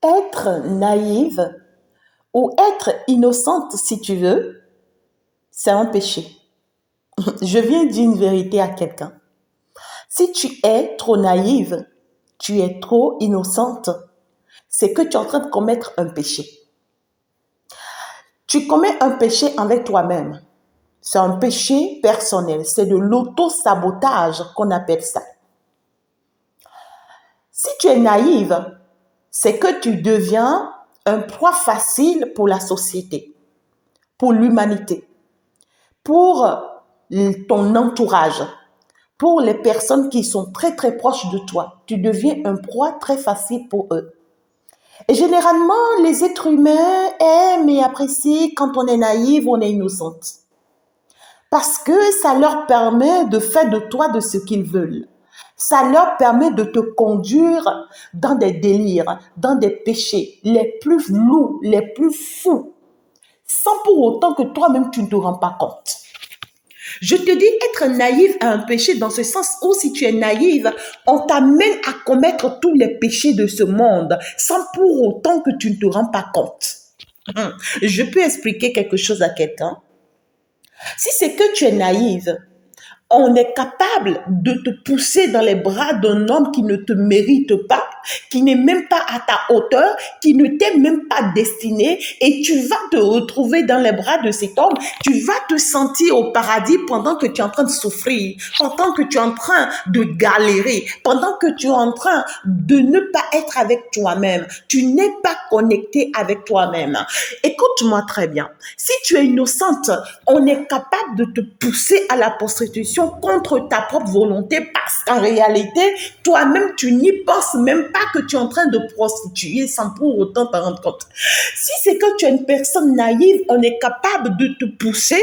Être naïve ou être innocente, si tu veux, c'est un péché. Je viens dire une vérité à quelqu'un. Si tu es trop naïve, tu es trop innocente, c'est que tu es en train de commettre un péché. Tu commets un péché avec toi-même. C'est un péché personnel. C'est de l'auto-sabotage qu'on appelle ça. Si tu es naïve, c'est que tu deviens un proie facile pour la société, pour l'humanité, pour ton entourage, pour les personnes qui sont très très proches de toi. Tu deviens un proie très facile pour eux. Et généralement, les êtres humains aiment et apprécient quand on est naïve, on est innocente. Parce que ça leur permet de faire de toi de ce qu'ils veulent. Ça leur permet de te conduire dans des délires, dans des péchés les plus lourds, les plus fous, sans pour autant que toi-même tu ne te rends pas compte. Je te dis, être naïve a un péché dans ce sens où si tu es naïve, on t'amène à commettre tous les péchés de ce monde sans pour autant que tu ne te rends pas compte. Je peux expliquer quelque chose à quelqu'un. Si c'est que tu es naïve, on est capable de te pousser dans les bras d'un homme qui ne te mérite pas, qui n'est même pas à ta hauteur, qui ne t'est même pas destiné, et tu vas te retrouver dans les bras de cet homme. Tu vas te sentir au paradis pendant que tu es en train de souffrir, pendant que tu es en train de galérer, pendant que tu es en train de ne pas être avec toi-même. Tu n'es pas connecté avec toi-même. Écoute-moi très bien. Si tu es innocente, on est capable de te pousser à la prostitution contre ta propre volonté parce qu'en réalité, toi-même, tu n'y penses même pas que tu es en train de prostituer sans pour autant t'en rendre compte. Si c'est que tu es une personne naïve, on est capable de te pousser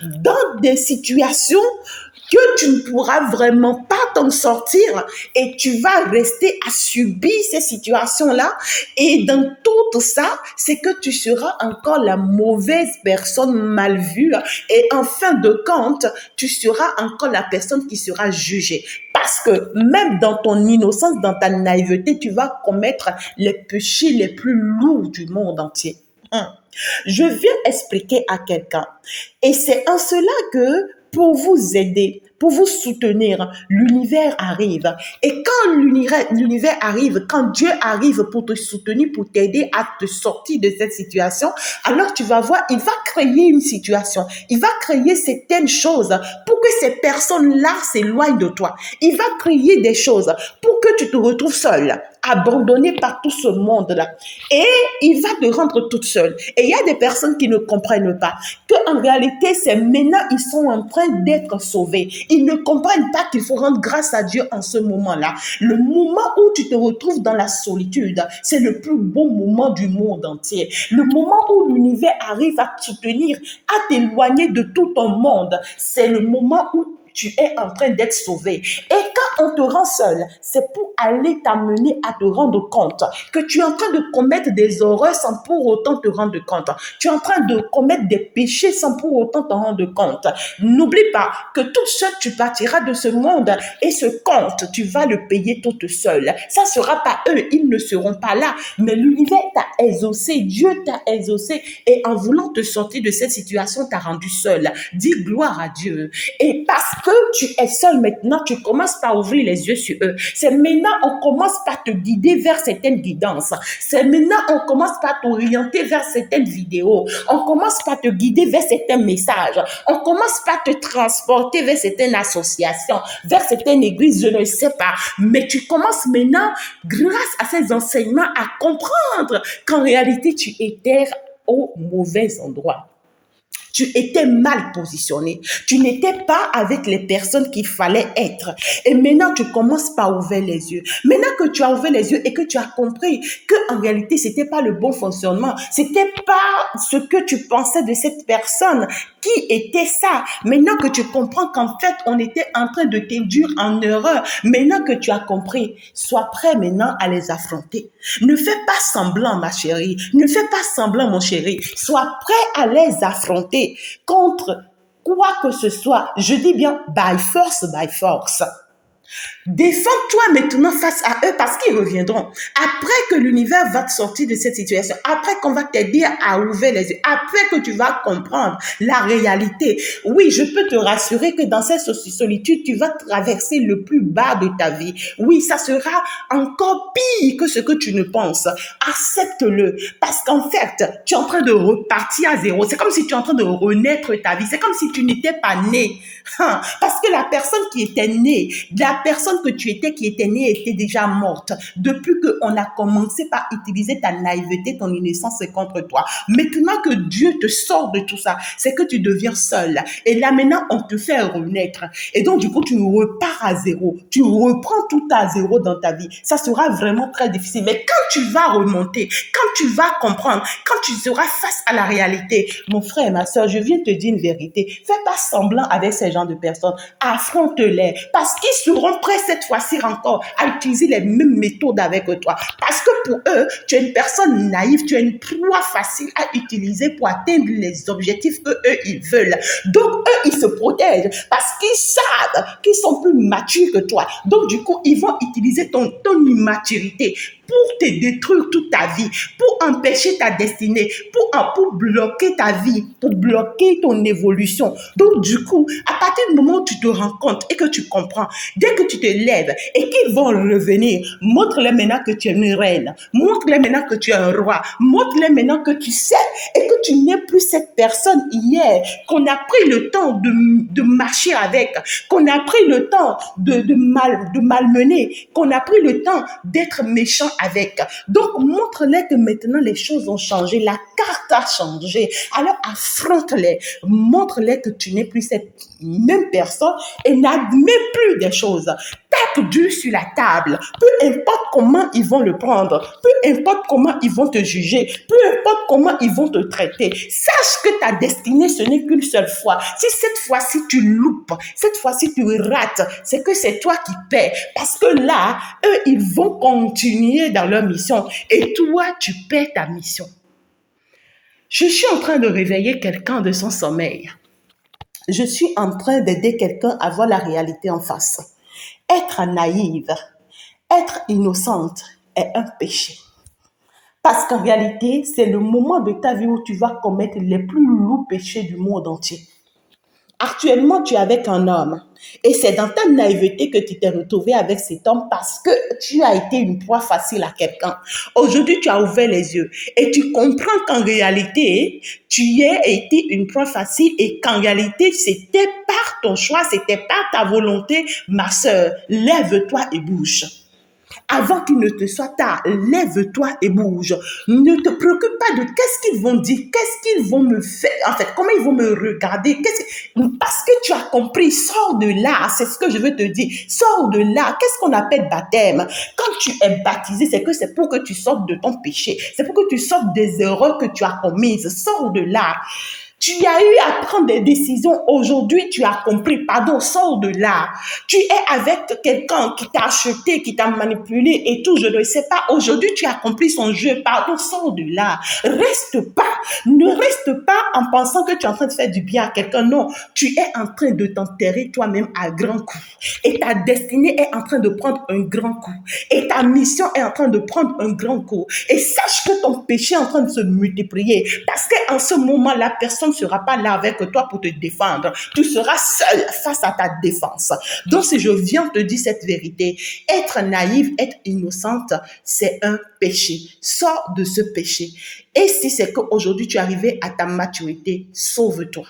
dans des situations que tu ne pourras vraiment pas t'en sortir et tu vas rester à subir ces situations-là. Et dans tout ça, c'est que tu seras encore la mauvaise personne mal vue et en fin de compte, tu seras encore la personne qui sera jugée. Parce que même dans ton innocence, dans ta naïveté, tu vas commettre les péchés les plus lourds du monde entier. Je viens expliquer à quelqu'un. Et c'est en cela que pour vous aider, pour vous soutenir, l'univers arrive. Et quand l'univers arrive, quand Dieu arrive pour te soutenir, pour t'aider à te sortir de cette situation, alors tu vas voir, il va créer une situation. Il va créer certaines choses pour que ces personnes-là s'éloignent de toi. Il va créer des choses pour que tu te retrouves seule, abandonnée par tout ce monde-là. Et il va te rendre toute seule. Et il y a des personnes qui ne comprennent pas qu'en réalité, c'est maintenant, ils sont en train d'être sauvés. Ils ne comprennent pas qu'il faut rendre grâce à Dieu en ce moment-là. Le moment où tu te retrouves dans la solitude, c'est le plus beau moment du monde entier. Le moment où l'univers arrive à te soutenir, à t'éloigner de tout ton monde, c'est le moment où tu es en train d'être sauvé. Et quand on te rend seul, c'est pour aller t'amener à te rendre compte que tu es en train de commettre des horreurs sans pour autant te rendre compte. Tu es en train de commettre des péchés sans pour autant te rendre compte. N'oublie pas que toute seule, tu partiras de ce monde et ce compte, tu vas le payer toute seule. Ça ne sera pas eux, ils ne seront pas là. Mais l'univers t'a exaucé, Dieu t'a exaucé et en voulant te sortir de cette situation, t'a rendu seul. Dis gloire à Dieu. Et parce que tu es seul maintenant, tu commences par ouvrir les yeux sur eux. C'est maintenant on commence par te guider vers certaines guidances. C'est maintenant on commence par t'orienter vers certaines vidéos. On commence par te guider vers certains messages. On commence par te transporter vers certaines associations, vers certaines églises, je ne sais pas. Mais tu commences maintenant, grâce à ces enseignements, à comprendre qu'en réalité, tu étais au mauvais endroit. Tu étais mal positionné. Tu n'étais pas avec les personnes qu'il fallait être. Et maintenant, tu commences par ouvrir les yeux. Maintenant que tu as ouvert les yeux et que tu as compris que en réalité, c'était pas le bon fonctionnement. C'était pas ce que tu pensais de cette personne qui était ça. Maintenant que tu comprends qu'en fait, on était en train de t'induire en erreur. Maintenant que tu as compris, sois prêt maintenant à les affronter. Ne fais pas semblant, ma chérie. Ne fais pas semblant, mon chéri. Sois prêt à les affronter contre quoi que ce soit. Je dis bien by force, by force. Défends-toi maintenant face à eux parce qu'ils reviendront. Après que l'univers va te sortir de cette situation, après qu'on va t'aider à ouvrir les yeux, après que tu vas comprendre la réalité, oui, je peux te rassurer que dans cette solitude, tu vas traverser le plus bas de ta vie. Oui, ça sera encore pire que ce que tu ne penses. Accepte-le parce qu'en fait, tu es en train de repartir à zéro. C'est comme si tu es en train de renaître ta vie. C'est comme si tu n'étais pas né. Parce que la personne qui était née, la personne que tu étais qui était née était déjà morte. Depuis qu'on a commencé par utiliser ta naïveté, ton innocence contre toi. Maintenant que Dieu te sort de tout ça, c'est que tu deviens seul. Et là maintenant, on te fait renaître. Et donc du coup, tu repars à zéro. Tu reprends tout à zéro dans ta vie. Ça sera vraiment très difficile. Mais quand tu vas remonter, quand tu vas comprendre, quand tu seras face à la réalité, mon frère et ma soeur, je viens te dire une vérité. Fais pas semblant avec ces gens de personnes. Affronte-les. Parce qu'ils seront prêts cette fois-ci encore à utiliser les mêmes méthodes avec toi. Parce que pour eux, tu es une personne naïve, tu es une proie facile à utiliser pour atteindre les objectifs que eux, ils veulent. Donc, eux, ils se protègent parce qu'ils savent qu'ils sont plus matures que toi. Donc, du coup, ils vont utiliser ton immaturité pour te détruire toute ta vie, pour empêcher ta destinée, pour bloquer ta vie, pour bloquer ton évolution. Donc, du coup, à partir du moment où tu te rends compte et que tu comprends, dès que tu te lèves et qu'ils vont revenir, montre-les maintenant que tu es une reine, montre-les maintenant que tu es un roi, montre-les maintenant que tu sais et que tu n'es plus cette personne hier qu'on a pris le temps de marcher avec, qu'on a pris le temps de malmener, qu'on a pris le temps d'être méchant avec. Donc, montre-les que maintenant les choses ont changé, la carte a changé. Alors, affronte-les, montre-les que tu n'es plus cette même personne et n'admets plus des choses. Tape dur sur la table, peu importe comment ils vont le prendre, peu importe comment ils vont te juger, peu importe comment ils vont te traiter. Sache que ta destinée, ce n'est qu'une seule fois. Si cette fois-ci tu loupes, cette fois-ci tu rates, c'est que c'est toi qui paies. Parce que là, eux, ils vont continuer dans leur mission et toi, tu paies ta mission. Je suis en train de réveiller quelqu'un de son sommeil. Je suis en train d'aider quelqu'un à voir la réalité en face. Être naïve, être innocente est un péché. Parce qu'en réalité, c'est le moment de ta vie où tu vas commettre les plus lourds péchés du monde entier. Actuellement, tu es avec un homme et c'est dans ta naïveté que tu t'es retrouvé avec cet homme parce que tu as été une proie facile à quelqu'un. Aujourd'hui, tu as ouvert les yeux et tu comprends qu'en réalité, tu as été une proie facile et qu'en réalité, c'était par ton choix, c'était par ta volonté. Ma sœur, lève-toi et bouge. Avant qu'il ne te soit tard, lève-toi et bouge. Ne te préoccupe pas de qu'est-ce qu'ils vont dire, qu'est-ce qu'ils vont me faire, en fait, comment ils vont me regarder. Parce que tu as compris, sors de là, c'est ce que je veux te dire. Sors de là. Qu'est-ce qu'on appelle baptême? Quand tu es baptisé, c'est que c'est pour que tu sortes de ton péché. C'est pour que tu sortes des erreurs que tu as commises. Sors de là. Tu as eu à prendre des décisions. Aujourd'hui, tu as compris. Pardon, sors de là. Tu es avec quelqu'un qui t'a acheté, qui t'a manipulé et tout. Je ne sais pas. Aujourd'hui, tu as compris son jeu. Pardon, sors de là. Reste pas. Ne reste pas en pensant que tu es en train de faire du bien à quelqu'un. Non, tu es en train de t'enterrer toi-même à grands coups. Et ta destinée est en train de prendre un grand coup. Et ta mission est en train de prendre un grand coup. Et sache que ton péché est en train de se multiplier. Parce qu'en ce moment, la personne ne sera pas là avec toi pour te défendre. Tu seras seul face à ta défense. Donc, si je viens te dire cette vérité, être naïve, être innocente, c'est un péché. Sors de ce péché. Et si c'est qu'aujourd'hui tu es arrivé à ta maturité, sauve-toi.